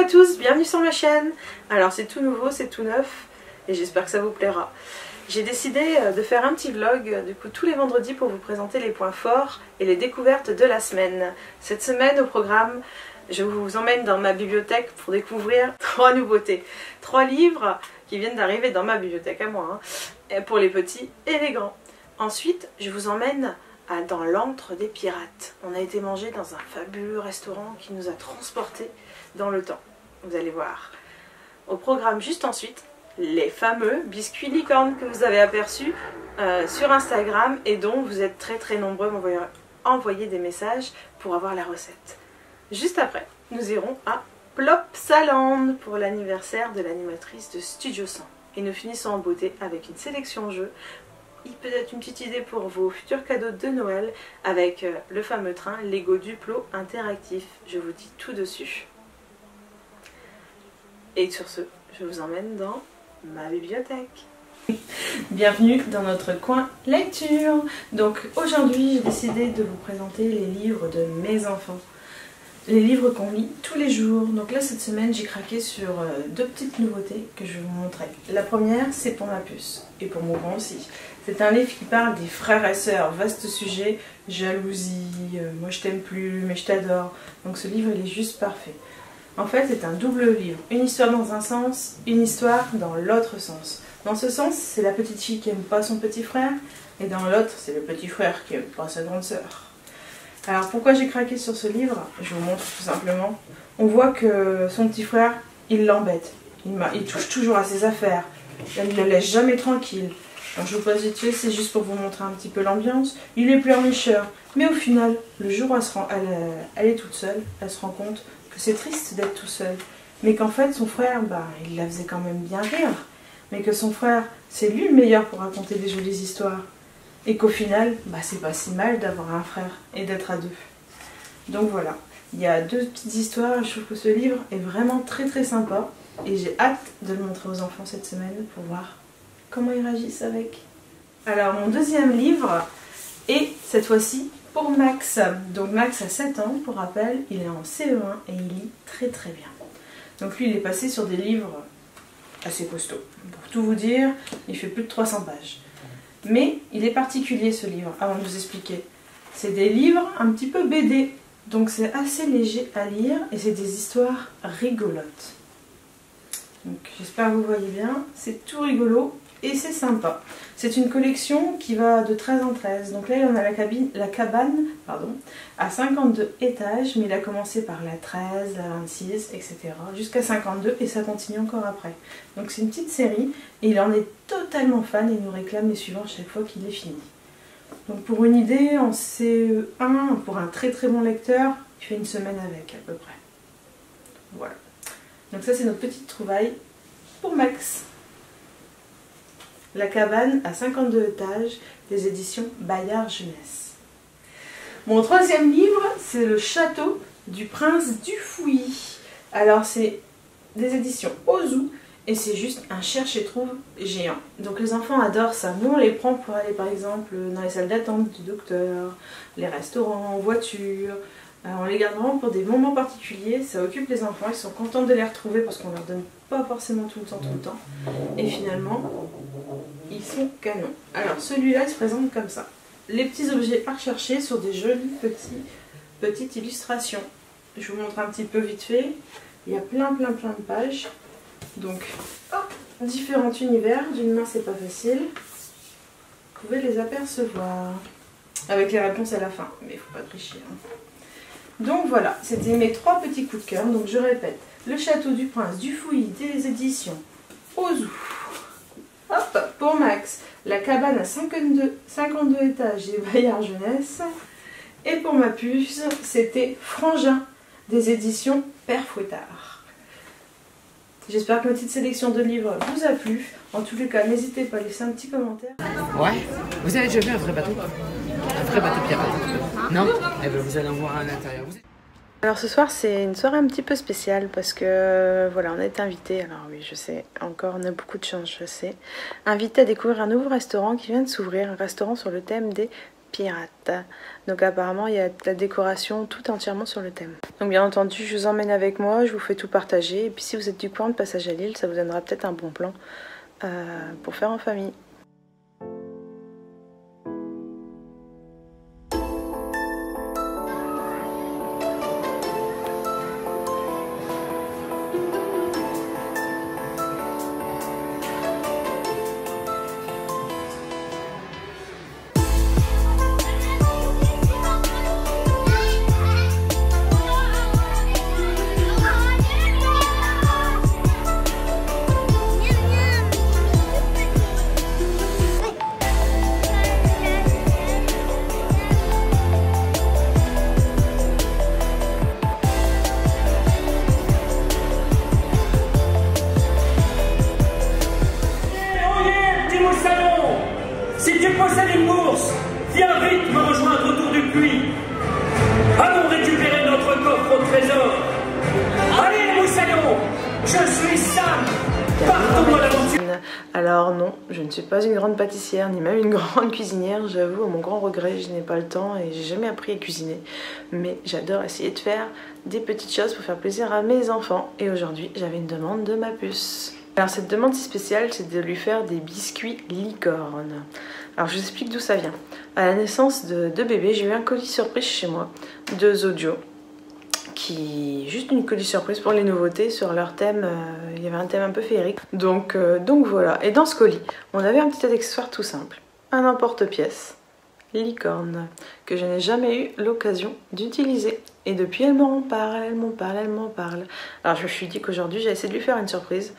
tous, bienvenue sur ma chaîne. Alors c'est tout nouveau, c'est tout neuf et j'espère que ça vous plaira. J'ai décidé de faire un petit vlog du coup tous les vendredis pour vous présenter les points forts et les découvertes de la semaine. Cette semaine au programme, je vous emmène dans ma bibliothèque pour découvrir 3 nouveautés. 3 livres qui viennent d'arriver dans ma bibliothèque à moi, pour les petits et les grands. Ensuite, je vous emmène dans l'antre des pirates. On a été manger dans un fabuleux restaurant qui nous a transportés dans le temps. Vous allez voir. Au programme juste ensuite, les fameux biscuits licornes que vous avez aperçus sur Instagram et dont vous êtes très nombreux à m'envoyer des messages pour avoir la recette. Juste après, nous irons à Plopsaland pour l'anniversaire de l'animatrice de Studio 100. Et nous finissons en beauté avec une sélection jeux. Peut-être une petite idée pour vos futurs cadeaux de Noël avec le fameux train Lego Duplo interactif. Je vous dis tout dessus. Et sur ce, je vous emmène dans ma bibliothèque. Bienvenue dans notre coin lecture. Donc aujourd'hui, j'ai décidé de vous présenter les livres de mes enfants. Les livres qu'on lit tous les jours. Donc là, cette semaine, j'ai craqué sur 2 petites nouveautés que je vais vous montrer. La première, c'est pour ma puce et pour mon grand aussi. C'est un livre qui parle des frères et sœurs, vaste sujet, jalousie, moi je t'aime plus, mais je t'adore. Donc ce livre, il est juste parfait. En fait, c'est un double livre. Une histoire dans un sens, une histoire dans l'autre sens. Dans ce sens, c'est la petite fille qui n'aime pas son petit frère, et dans l'autre, c'est le petit frère qui n'aime pas sa grande sœur. Alors pourquoi j'ai craqué sur ce livre? Je vous montre tout simplement. On voit que son petit frère, il l'embête. Il touche toujours à ses affaires. Il ne le laisse jamais tranquille. Donc je vous passe vite fait, c'est juste pour vous montrer un petit peu l'ambiance. Il est pleurnicheur. Mais au final, le jour où elle est toute seule, elle se rend compte que c'est triste d'être tout seul. Mais qu'en fait, son frère, il la faisait quand même bien rire. Mais que son frère, c'est lui le meilleur pour raconter des jolies histoires. Et qu'au final, c'est pas si mal d'avoir un frère et d'être à 2. Donc voilà, il y a 2 petites histoires. Je trouve que ce livre est vraiment très sympa. Et j'ai hâte de le montrer aux enfants cette semaine pour voir comment ils réagissent avec. Alors mon deuxième livre est cette fois-ci pour Max. Donc Max a 7 ans, pour rappel, il est en CE1 et il lit très bien. Donc lui il est passé sur des livres assez costauds. Pour tout vous dire, il fait plus de 300 pages. Mais il est particulier ce livre, avant de vous expliquer. C'est des livres un petit peu BD, donc c'est assez léger à lire et c'est des histoires rigolotes. Donc j'espère que vous voyez bien, c'est tout rigolo et c'est sympa. C'est une collection qui va de 13 en 13. Donc là on a la cabane à 52 étages, mais il a commencé par la 13, la 26, etc. jusqu'à 52 et ça continue encore après. Donc c'est une petite série et il en est totalement fan et il nous réclame les suivants chaque fois qu'il est fini. Donc pour une idée, en CE1, pour un très bon lecteur, il fait une semaine avec à peu près. Voilà. Donc ça c'est notre petite trouvaille pour Max. La cabane à 52 étages des éditions Bayard Jeunesse. Mon troisième livre, c'est Le Château du Prince du Fouillis. Alors c'est des éditions Ozu et c'est juste un cherche-et-trouve géant. Donc les enfants adorent ça. Nous on les prend pour aller par exemple dans les salles d'attente du docteur, les restaurants, en voiture. On les garde vraiment pour des moments particuliers, ça occupe les enfants, ils sont contents de les retrouver parce qu'on leur donne pas forcément tout le temps. Et finalement, ils sont canons. Alors celui-là, il se présente comme ça. Les petits objets à rechercher sur des jolies petites illustrations. Je vous montre un petit peu vite fait. Il y a plein de pages. Donc, différents univers. D'une main, c'est pas facile. Vous pouvez les apercevoir. Avec les réponses à la fin. Mais il faut pas tricher. Donc voilà, c'était mes 3 petits coups de cœur. Donc je répète, Le Château du Prince du Fouillis des éditions Ozu. Hop, pour Max, La cabane à 52 étages des Bayard Jeunesse. Et pour ma puce, c'était Frangin des éditions Père Fouettard. J'espère que ma petite sélection de livres vous a plu. En tous les cas, n'hésitez pas à laisser un petit commentaire. Ouais, vous avez déjà vu un vrai bateau? Un vrai bateau pirate? Non? Eh bien vous allez en voir à l'intérieur. Alors ce soir c'est une soirée un petit peu spéciale parce que voilà, on a été invités, alors oui je sais, encore on a beaucoup de chance je sais, invités à découvrir un nouveau restaurant qui vient de s'ouvrir, un restaurant sur le thème des pirate. Donc apparemment il y a de la décoration tout entièrement sur le thème. Donc bien entendu je vous emmène avec moi, je vous fais tout partager. Et puis si vous êtes du coin de passage à Lille, ça vous donnera peut-être un bon plan pour faire en famille. Si tu possèdes une bourse, viens vite me rejoindre autour du puits. Allons récupérer notre coffre au trésor. Allez, Moussaillon, je suis Sam. Partons à l'aventure. Alors non, je ne suis pas une grande pâtissière, ni même une grande cuisinière, j'avoue, à mon grand regret, je n'ai pas le temps et j'ai jamais appris à cuisiner. Mais j'adore essayer de faire des petites choses pour faire plaisir à mes enfants. Et aujourd'hui, j'avais une demande de ma puce. Alors cette demande si spéciale, c'est de lui faire des biscuits licorne. Alors je vous explique d'où ça vient. À la naissance de bébé, j'ai eu un colis surprise chez moi de Zodio. Juste une colis surprise pour les nouveautés sur leur thème. Il y avait un thème un peu féerique. Donc voilà. Et dans ce colis, on avait un petit accessoire tout simple. Un emporte-pièce licorne que je n'ai jamais eu l'occasion d'utiliser. Et depuis, elle m'en parle, elle m'en parle, elle m'en parle. Alors je me suis dit qu'aujourd'hui, j'ai essayé de lui faire une surprise.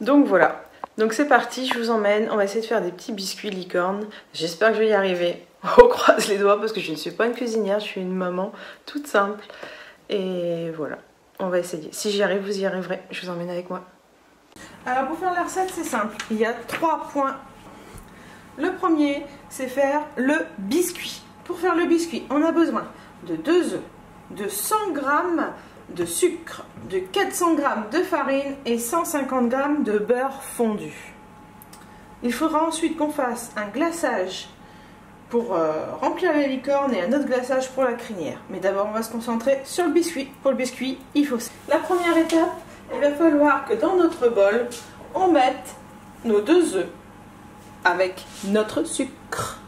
Donc voilà, donc c'est parti, je vous emmène, on va essayer de faire des petits biscuits licorne. J'espère que je vais y arriver, on croise les doigts parce que je ne suis pas une cuisinière, je suis une maman toute simple. Et voilà, on va essayer, si j'y arrive, vous y arriverez, je vous emmène avec moi. Alors pour faire la recette, c'est simple, il y a 3 points. Le premier, c'est faire le biscuit. Pour faire le biscuit, on a besoin de 2 œufs, de 100 g de sucre, de 400 g de farine et 150 g de beurre fondu. Il faudra ensuite qu'on fasse un glaçage pour remplir la licorne et un autre glaçage pour la crinière. Mais d'abord on va se concentrer sur le biscuit. Pour le biscuit, il faut... La première étape, il va falloir que dans notre bol, on mette nos 2 œufs avec notre sucre.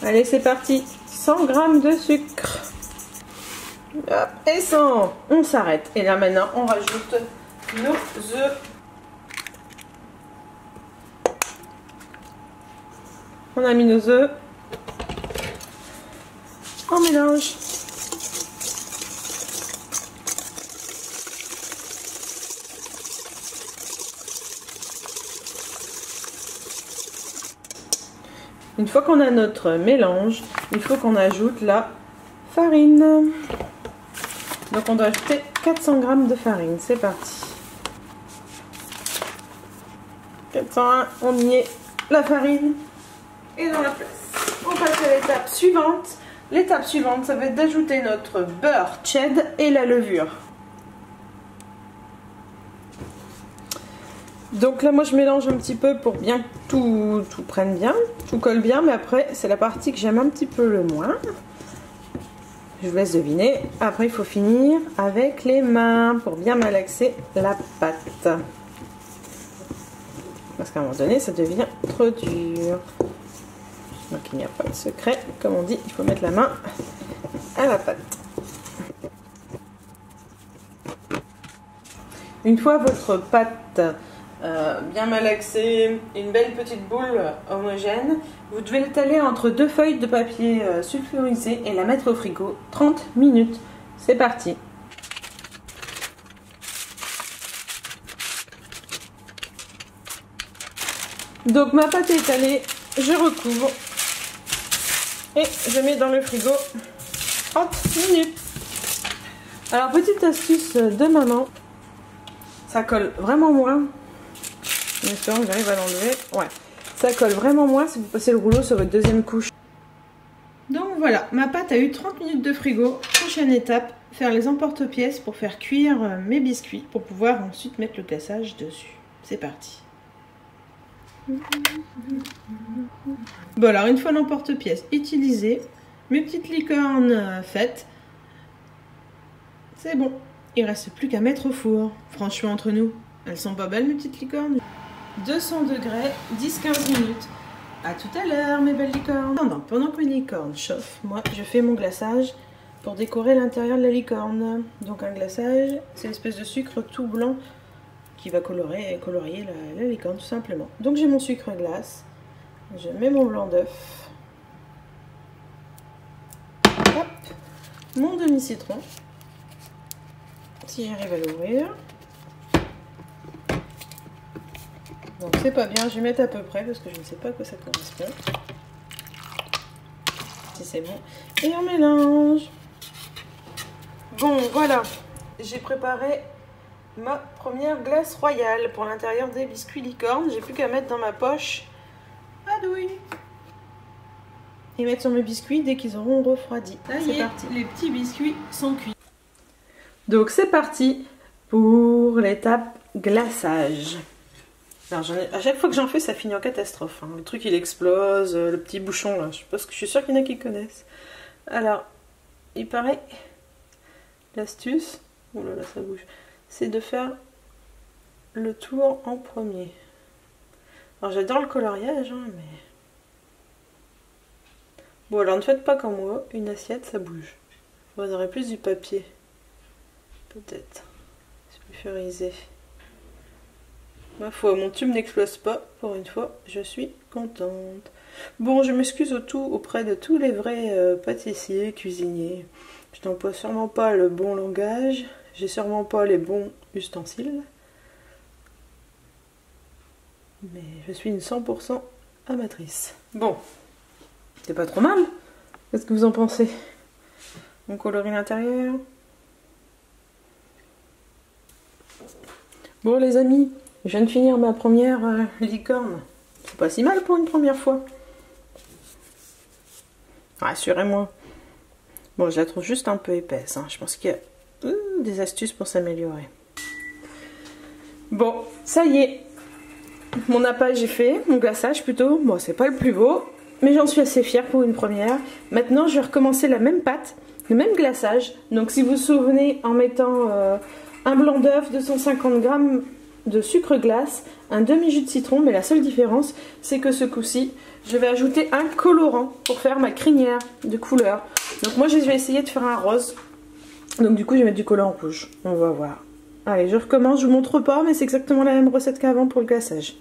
Allez, c'est parti. 100 g de sucre. Hop, et 100. On s'arrête. Et là maintenant, on rajoute nos œufs. On a mis nos œufs. On mélange. Une fois qu'on a notre mélange, il faut qu'on ajoute la farine. Donc on doit ajouter 400 g de farine. C'est parti. 401, on y est. La farine est dans la place. On passe à l'étape suivante. L'étape suivante, ça va être d'ajouter notre beurre cheddar et la levure. Donc là moi je mélange un petit peu pour bien que tout prenne bien, tout colle bien, mais après c'est la partie que j'aime un petit peu le moins. Je vous laisse deviner. Après il faut finir avec les mains pour bien malaxer la pâte. Parce qu'à un moment donné ça devient trop dur. Donc il n'y a pas de secret, comme on dit, il faut mettre la main à la pâte. Une fois votre pâte bien malaxée, une belle petite boule homogène, vous devez l'étaler entre 2 feuilles de papier sulfurisé et la mettre au frigo 30 minutes. C'est parti. Donc ma pâte est étalée, je recouvre et je mets dans le frigo 30 minutes. Alors petite astuce de maman, ça colle vraiment moins. En espérant que j'arrive à l'enlever. Ouais, ça colle vraiment moins si vous passez le rouleau sur votre deuxième couche. Donc voilà, ma pâte a eu 30 minutes de frigo. Prochaine étape, faire les emporte-pièces pour faire cuire mes biscuits pour pouvoir ensuite mettre le glaçage dessus. C'est parti. Bon alors, une fois l'emporte-pièce utilisé, mes petites licornes faites, c'est bon. Il reste plus qu'à mettre au four. Franchement, entre nous, elles sont pas belles mes petites licornes. 200 degrés, 10-15 minutes. A tout à l'heure mes belles licornes. Non, pendant que mes licornes chauffent, moi je fais mon glaçage pour décorer l'intérieur de la licorne. Donc un glaçage, c'est une espèce de sucre tout blanc qui va colorier la licorne tout simplement. Donc j'ai mon sucre glace, je mets mon blanc d'œuf, hop, mon demi-citron, si j'arrive à l'ouvrir. Donc c'est pas bien, je vais mettre à peu près parce que je ne sais pas à quoi ça correspond. Si c'est bon. Et on mélange. Bon voilà, j'ai préparé ma première glace royale pour l'intérieur des biscuits licorne. J'ai plus qu'à mettre dans ma poche à douille. Et mettre sur mes biscuits dès qu'ils auront refroidi. Là c'est parti, les petits biscuits sont cuits. Donc c'est parti pour l'étape glaçage. Alors, à chaque fois que j'en fais, ça finit en catastrophe. Hein. Le truc, il explose, le petit bouchon, là. Je suis sûre qu'il y en a qui connaissent. Alors, il paraît, l'astuce, oh là là, ça bouge, c'est de faire le tour en premier. Alors, j'adore le coloriage, hein, mais... Bon, alors, ne faites pas comme moi. Une assiette, ça bouge. Vous aurez plus du papier. Peut-être. Sulfurisé. Ma foi, mon tube n'explose pas. Pour une fois, je suis contente. Bon, je m'excuse auprès de tous les vrais pâtissiers, cuisiniers. Je n'emploie sûrement pas le bon langage. J'ai sûrement pas les bons ustensiles. Mais je suis une 100% amatrice. Bon, c'est pas trop mal. Qu'est-ce que vous en pensez? On colorie l'intérieur. Bon les amis, je viens de finir ma première licorne. C'est pas si mal pour une première fois. Rassurez-moi. Bon, je la trouve juste un peu épaisse. Hein. Je pense qu'il y a des astuces pour s'améliorer. Bon, ça y est. Mon nappage est fait, mon glaçage plutôt. Bon, c'est pas le plus beau, mais j'en suis assez fière pour une première. Maintenant, je vais recommencer la même pâte, le même glaçage. Donc, si vous vous souvenez, en mettant un blanc d'œuf, 250 g de sucre glace, un demi-jus de citron, mais la seule différence, c'est que ce coup-ci, je vais ajouter un colorant pour faire ma crinière de couleur. Donc moi, je vais essayer de faire un rose. Donc du coup, je vais mettre du colorant rouge. On va voir. Allez, je recommence, je vous montre pas, mais c'est exactement la même recette qu'avant pour le glaçage.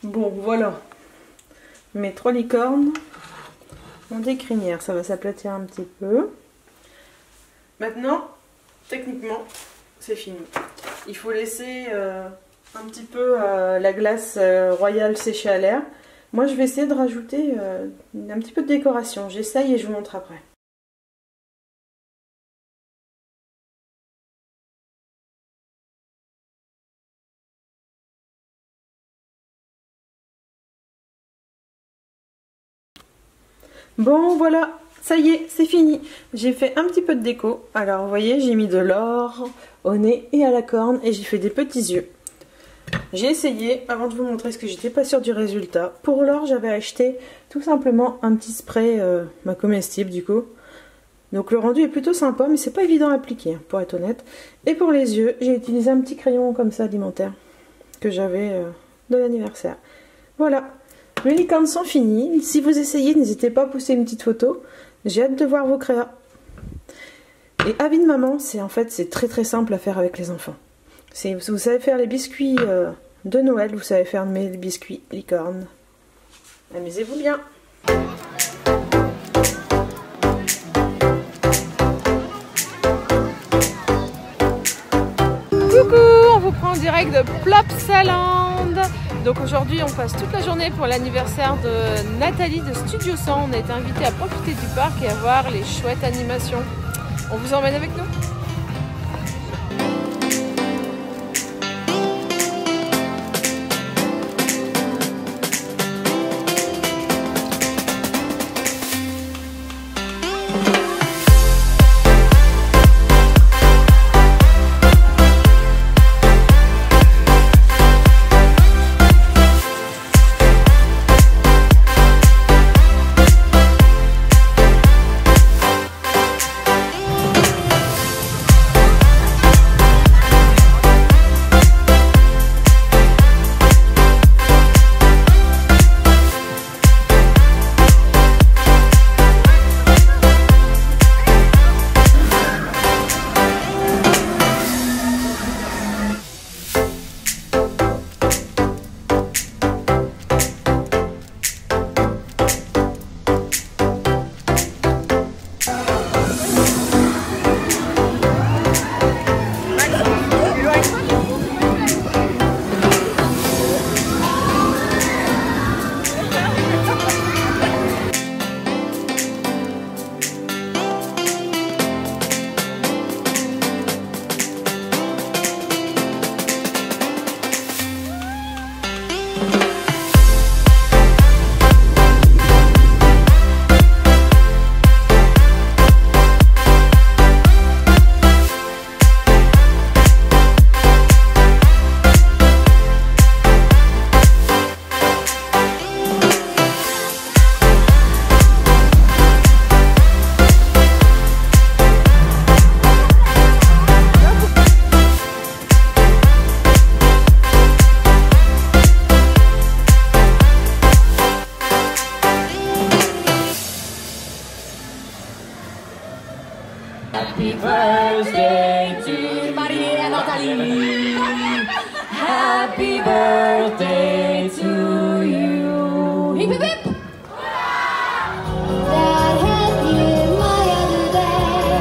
Bon, voilà. Mes 3 licornes ont des crinières. Ça va s'aplatir un petit peu. Maintenant, techniquement, c'est fini. Il faut laisser un petit peu la glace royale sécher à l'air. Moi, je vais essayer de rajouter un petit peu de décoration. J'essaye et je vous montre après. Bon, voilà, ça y est, c'est fini. J'ai fait un petit peu de déco. Alors, vous voyez, j'ai mis de l'or au nez et à la corne et j'ai fait des petits yeux. J'ai essayé, avant de vous montrer ce que j'étais pas sûre du résultat. Pour l'or, j'avais acheté tout simplement un petit spray comestible du coup. Donc le rendu est plutôt sympa, mais c'est pas évident à appliquer, pour être honnête. Et pour les yeux, j'ai utilisé un petit crayon comme ça alimentaire que j'avais de l'anniversaire. Voilà. Les licornes sont finies. Si vous essayez, n'hésitez pas à poster une petite photo. J'ai hâte de voir vos créas. Et avis de maman, c'est très très simple à faire avec les enfants. Si vous savez faire les biscuits de Noël, vous savez faire mes biscuits licornes. Amusez-vous bien. Coucou, on vous prend en direct de Plopsaland. Donc aujourd'hui on passe toute la journée pour l'anniversaire de Nathalie de Studio 100. On a été invités à profiter du parc et à voir les chouettes animations. On vous emmène avec nous? Happy birthday to Marie et Nathalie. Happy birthday to you. Hip hip hip. Där heb je Maja de weg.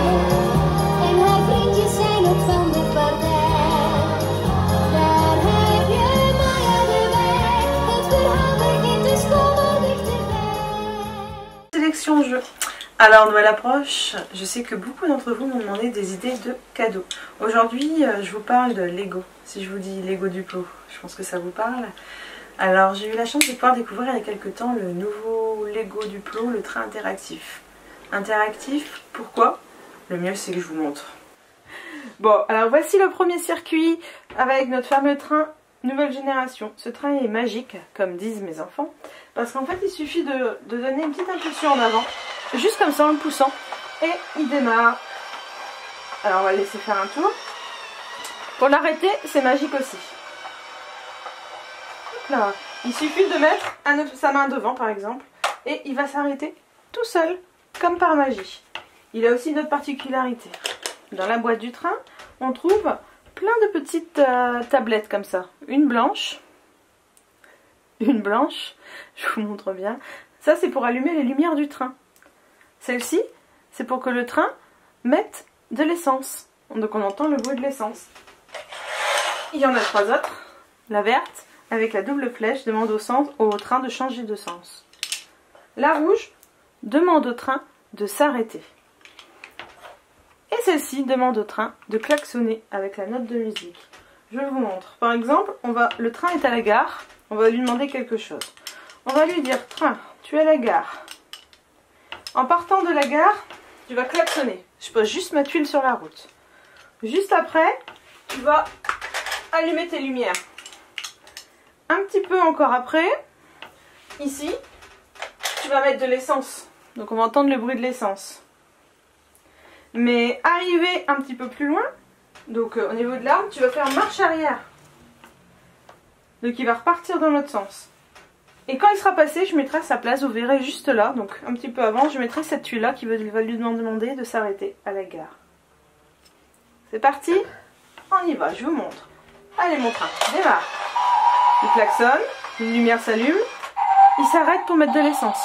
En haar vriendjes zijn ook van de partij. Daar heb je Maja de weg. Het verhaal begint dus komen dichterbij. Sélection jeu. Alors Noël approche, je sais que beaucoup d'entre vous m'ont demandé des idées de cadeaux. Aujourd'hui je vous parle de Lego. Si je vous dis Lego Duplo, je pense que ça vous parle. Alors j'ai eu la chance de pouvoir découvrir il y a quelques temps le nouveau Lego Duplo, le train interactif. Interactif, pourquoi? Le mieux c'est que je vous montre. Bon, alors voici le premier circuit avec notre fameux train nouvelle génération. Ce train est magique, comme disent mes enfants, parce qu'en fait il suffit de donner une petite impulsion en avant, juste comme ça en le poussant, et il démarre. Alors on va le laisser faire un tour. Pour l'arrêter, c'est magique aussi. Là, il suffit de mettre sa main devant par exemple, et il va s'arrêter tout seul, comme par magie. Il a aussi une autre particularité. Dans la boîte du train, on trouve plein de petites tablettes comme ça. Une blanche, je vous montre bien. Ça c'est pour allumer les lumières du train. Celle-ci, c'est pour que le train mette de l'essence. Donc on entend le bruit de l'essence. Il y en a 3 autres. La verte, avec la double flèche, demande au train de changer de sens. La rouge demande au train de s'arrêter. Et celle-ci demande au train de klaxonner avec la note de musique. Je vous montre. Par exemple, le train est à la gare, on va lui demander quelque chose. On va lui dire, train, tu es à la gare. En partant de la gare, tu vas klaxonner. Je pose juste ma tuile sur la route. Juste après, tu vas allumer tes lumières. Un petit peu encore après, ici, tu vas mettre de l'essence. Donc on va entendre le bruit de l'essence. Mais arrivé un petit peu plus loin, donc au niveau de l'arbre, tu vas faire marche arrière. Donc il va repartir dans l'autre sens. Et quand il sera passé, je mettrai à sa place, vous verrez juste là, donc un petit peu avant, je mettrai cette tuile là qui va lui demander de s'arrêter à la gare. C'est parti, on y va, je vous montre. Allez mon train, démarre. Il klaxonne, une lumière s'allume, il s'arrête pour mettre de l'essence.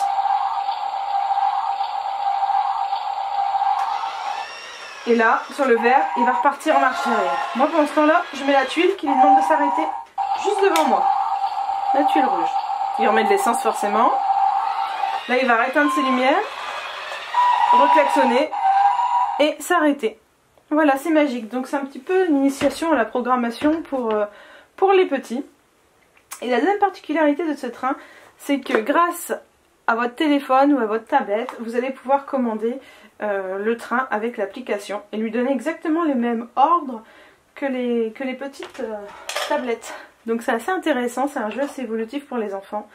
Et là, sur le vert, il va repartir en marche arrière. Moi, pendant ce temps-là, je mets la tuile qui lui demande de s'arrêter juste devant moi. La tuile rouge. Il remet de l'essence forcément. Là, il va éteindre ses lumières, reclaxonner et s'arrêter. Voilà, c'est magique. Donc, c'est un petit peu une initiation à la programmation pour les petits. Et la deuxième particularité de ce train, c'est que grâce à votre téléphone ou à votre tablette, vous allez pouvoir commander le train avec l'application et lui donner exactement les mêmes ordres que les petites tablettes. Donc c'est assez intéressant, c'est un jeu assez évolutif pour les enfants.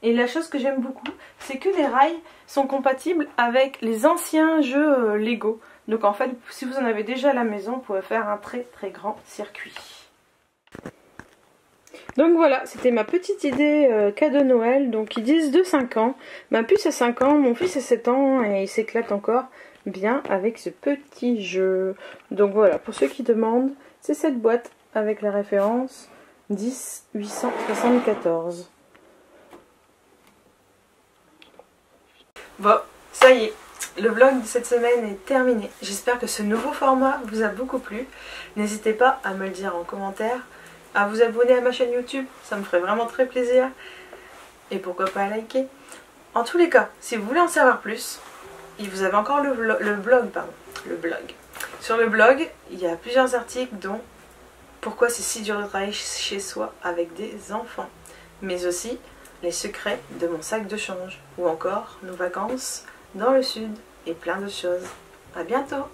Et la chose que j'aime beaucoup, c'est que les rails sont compatibles avec les anciens jeux Lego. Donc en fait, si vous en avez déjà à la maison, vous pouvez faire un très très grand circuit. Donc voilà, c'était ma petite idée cadeau Noël. Donc ils disent de 5 ans. Ma puce a 5 ans, mon fils a 7 ans et il s'éclate encore bien avec ce petit jeu. Donc voilà, pour ceux qui demandent, c'est cette boîte avec la référence 10874. Bon, ça y est, le vlog de cette semaine est terminé. J'espère que ce nouveau format vous a beaucoup plu. N'hésitez pas à me le dire en commentaire, à vous abonner à ma chaîne YouTube, ça me ferait vraiment très plaisir. Et pourquoi pas à liker. En tous les cas, si vous voulez en savoir plus, vous avez encore le blog. Sur le blog, il y a plusieurs articles dont pourquoi c'est si dur de travailler chez soi avec des enfants. Mais aussi les secrets de mon sac de change. Ou encore nos vacances dans le sud et plein de choses. À bientôt!